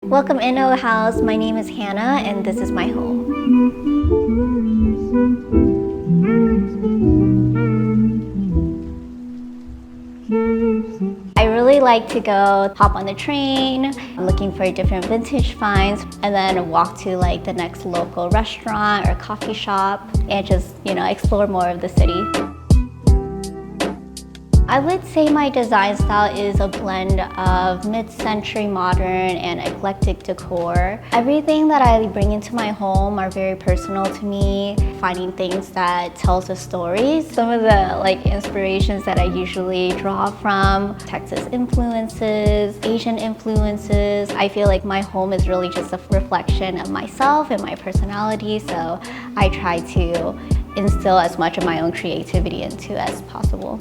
Welcome in our house. My name is Hannah and this is my home. I really like to go hop on the train, looking for different vintage finds, and then walk to like the next local restaurant or coffee shop and just, explore more of the city. I would say my design style is a blend of mid-century modern and eclectic decor. Everything that I bring into my home are very personal to me, finding things that tells a story. Some of the inspirations that I usually draw from, Texas influences, Asian influences. I feel like my home is really just a reflection of myself and my personality, so I try to instill as much of my own creativity into as possible.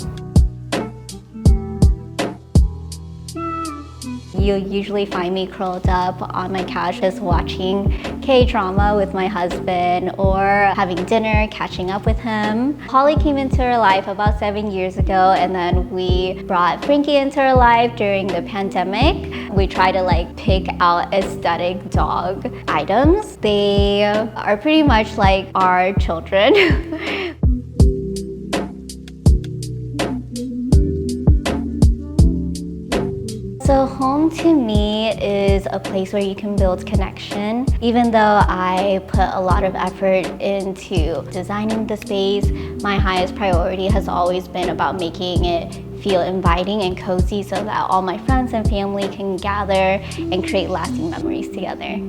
You'll usually find me curled up on my couch just watching K-drama with my husband or having dinner, catching up with him. Holly came into our life about 7 years ago, and then we brought Frankie into our life during the pandemic. We try to pick out aesthetic dog items. They are pretty much like our children. So home to me is a place where you can build connection. Even though I put a lot of effort into designing the space, my highest priority has always been about making it feel inviting and cozy so that all my friends and family can gather and create lasting memories together.